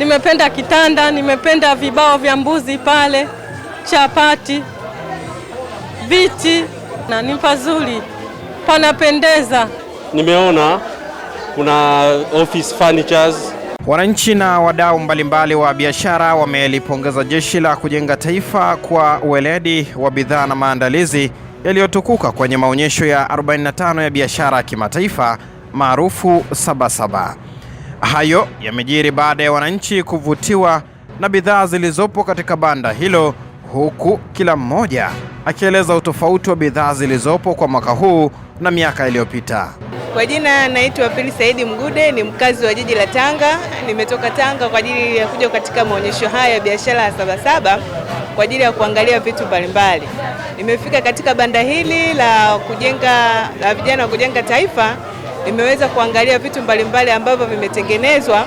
Nimependa kitanda, nimependa vibao vya mbuzi pale, chapati, viti, na ni pazuri, panapendeza. Nimeona kuna office furnitures. Wananchi na wadau mbalimbali wa biashara wamelipongeza Jeshi la Kujenga Taifa kwa weledi wa bidhaa na maandalizi yaliyotukuka kwenye maonyesho ya 45 ya biashara ya kimataifa maarufu Sabasaba. Hayo yamejiri baada ya wananchi kuvutiwa na bidhaa zilizopo katika banda hilo, huku kila mmoja akieleza utofauti wa bidhaa zilizopo kwa mwaka huu na miaka iliyopita. Kwa jina naitwa Pili Saidi Mgude, ni mkazi wa jiji la Tanga. Nimetoka Tanga kwa ajili ya kuja katika maonyesho haya ya biashara ya Sabasaba kwa ajili ya kuangalia vitu mbalimbali. Nimefika katika banda hili la vijana wa kujenga taifa. Nimeweza kuangalia vitu mbalimbali ambavyo vimetengenezwa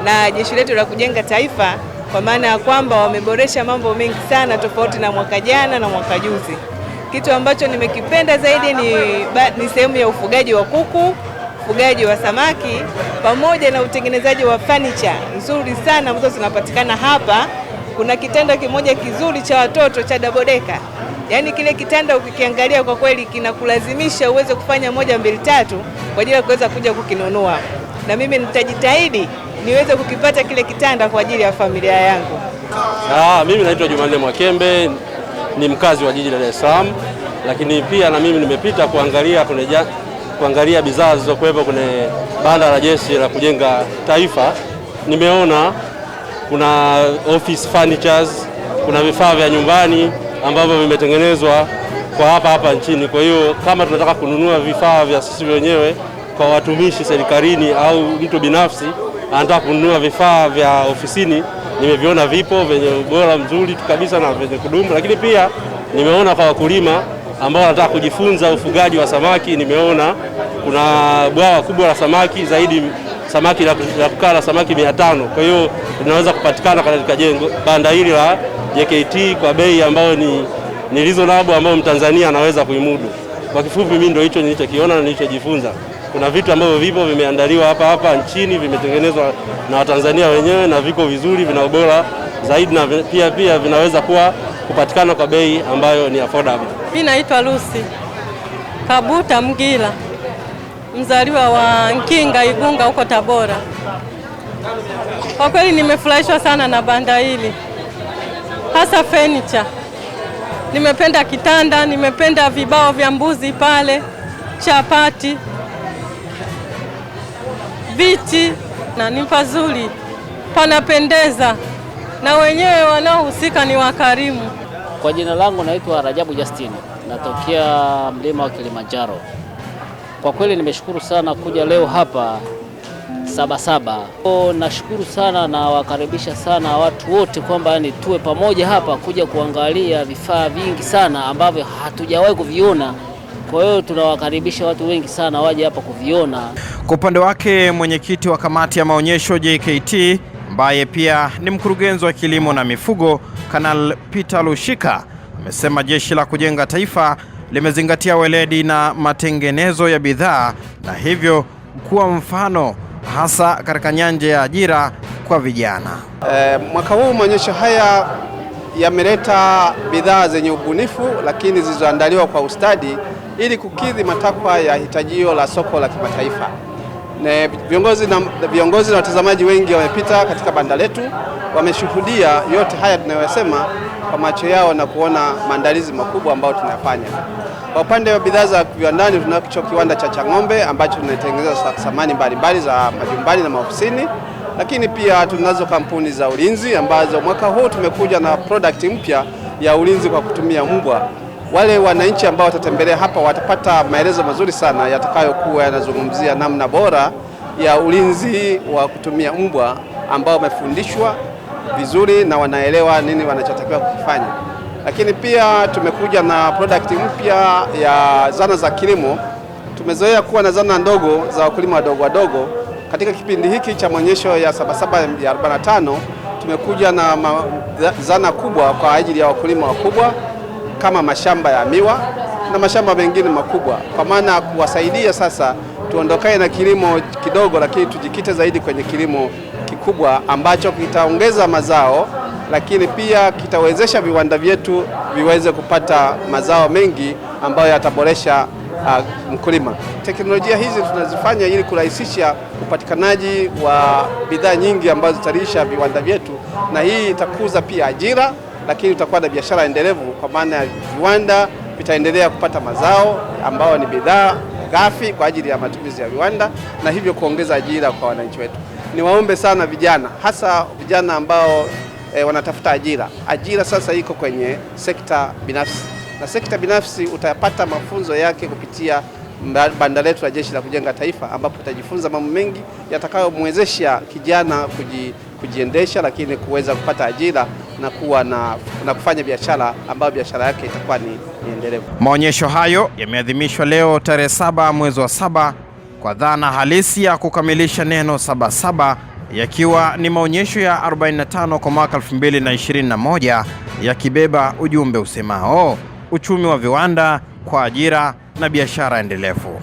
na jeshi letu la kujenga taifa, kwa maana ya kwamba wameboresha mambo mengi sana tofauti na mwaka jana na mwaka juzi. Kitu ambacho nimekipenda zaidi ni sehemu ya ufugaji wa kuku, ufugaji wa samaki, pamoja na utengenezaji wa furniture nzuri sana ambazo zinapatikana hapa. Kuna kitanda kimoja kizuri cha watoto cha double decker. Yaani kile kitanda ukikiangalia kwa kweli kinakulazimisha uweze kufanya 1, 2, 3 kwa ajili ya kuweza kuja kukinunua. Na mimi nitajitahidi niweze kukipata kile kitanda kwa ajili ya familia yangu. Mimi naitwa Jumanne Mwakembe, ni mkazi wa jiji la Dar es Salaam, lakini pia na mimi nimepita kuangalia bidhaa zilizokuwepo kwenye banda la Jeshi la Kujenga Taifa. Nimeona kuna office furnitures, kuna vifaa vya nyumbani ambavyo vimetengenezwa kwa hapa nchini. Kwa hiyo kama tunataka kununua vifaa vya sisi wenyewe kwa watumishi serikalini au mtu binafsi anataka kununua vifaa vya ofisini, nimeviona vipo vyenye ubora mzuri kabisa na vyenye kudumu. Lakini pia nimeona kwa wakulima ambao wanataka kujifunza ufugaji wa samaki, nimeona kuna bwawa kubwa la samaki, zaidi samaki la kukaa la samaki 500. Kwa hiyo linaweza kupatikana katika banda hili la JKT kwa bei ambayo ni reasonable, ambayo Mtanzania anaweza kuimudu. Kwa kifupi mimi ndio hicho nilichokiona na nilichojifunza. Kuna vitu ambavyo vipo vimeandaliwa hapa nchini, vimetengenezwa na Watanzania wenyewe na viko vizuri, vina ubora zaidi, na pia vinaweza kupatikana kwa bei ambayo ni affordable. Mimi naitwa Lucy Kabuta Mgila, mzaliwa wa Nkinga Igunga huko Tabora. Kwa kweli nimefurahishwa sana na banda hili, hasa furniture. Nimependa kitanda, nimependa vibao vya mbuzi pale, chapati, viti, na ni pazuri, panapendeza, na wenyewe wanaohusika ni wakarimu. Kwa jina langu naitwa Rajabu Justin, natokea mlima wa Kilimanjaro. Kwa kweli nimeshukuru sana kuja leo hapa Sabasaba. Nashukuru sana na wakaribisha sana watu wote kwamba ni tuwe pamoja hapa kuja kuangalia vifaa vingi sana ambavyo hatujawahi kuviona. Kwa hiyo tunawakaribisha watu wengi sana waje hapa kuviona. Kwa upande wake mwenyekiti wa kamati ya maonyesho JKT, ambaye pia ni mkurugenzi wa kilimo na mifugo, Kanal Peter Lushika, amesema Jeshi la Kujenga Taifa limezingatia weledi na matengenezo ya bidhaa na hivyo kuwa mfano hasa katika nyanja ya ajira kwa vijana. Mwaka huu maonyesho haya yameleta bidhaa zenye ubunifu lakini zilizoandaliwa kwa ustadi ili kukidhi matakwa ya hitajio la soko la kimataifa. Viongozi na watazamaji wengi wamepita katika banda letu, wameshuhudia yote haya tunayosema kwa macho yao na kuona maandalizi makubwa ambayo tunayafanya. Kwa upande wa bidhaa za viwandani, tunacho kiwanda cha Chang'ombe ambacho tunatengeneza samani mbalimbali za majumbani na maofisini, lakini pia tunazo kampuni za ulinzi ambazo mwaka huu tumekuja na product mpya ya ulinzi kwa kutumia mbwa. Wale wananchi ambao watatembelea hapa watapata maelezo mazuri sana yatakayokuwa yanazungumzia namna bora ya ulinzi wa kutumia mbwa ambao wamefundishwa vizuri na wanaelewa nini wanachotakiwa kufanya. Lakini pia tumekuja na product mpya ya zana za kilimo. Tumezoea kuwa na zana ndogo za wakulima wadogo. Katika kipindi hiki cha maonyesho ya Sabasaba ya 45 tumekuja na zana kubwa kwa ajili ya wakulima wakubwa kama mashamba ya miwa na mashamba mengine makubwa, kwa maana kuwasaidia sasa tuondokane na kilimo kidogo lakini tujikite zaidi kwenye kilimo kikubwa. kikubwa ambacho kitaongeza mazao, lakini pia kitawezesha viwanda vyetu viweze kupata mazao mengi ambayo yataboresha mkulima. Teknolojia hizi tunazifanya ili kurahisisha upatikanaji wa bidhaa nyingi ambazo zitalisha viwanda vyetu, na hii itakuza pia ajira, lakini tutakuwa na biashara endelevu, kwa maana ya viwanda vitaendelea kupata mazao ambayo ni bidhaa ghafi kwa ajili ya matumizi ya viwanda, na hivyo kuongeza ajira kwa wananchi wetu. Niwaombe sana vijana, hasa vijana ambao wanatafuta ajira. Ajira sasa iko kwenye sekta binafsi, na sekta binafsi utayapata mafunzo yake kupitia banda letu la Jeshi la Kujenga Taifa, ambapo utajifunza mambo mengi yatakayomwezesha kijana kujiendesha, lakini kuweza kupata ajira na kuwa na kufanya biashara ambayo biashara yake itakuwa ni endelevu. Maonyesho hayo yameadhimishwa leo tarehe 7 mwezi wa 7 kwa dhana halisi ya kukamilisha neno Sabasaba, yakiwa ni maonyesho ya 45 kwa mwaka 2021, yakibeba ujumbe usemao uchumi wa viwanda kwa ajira na biashara endelevu.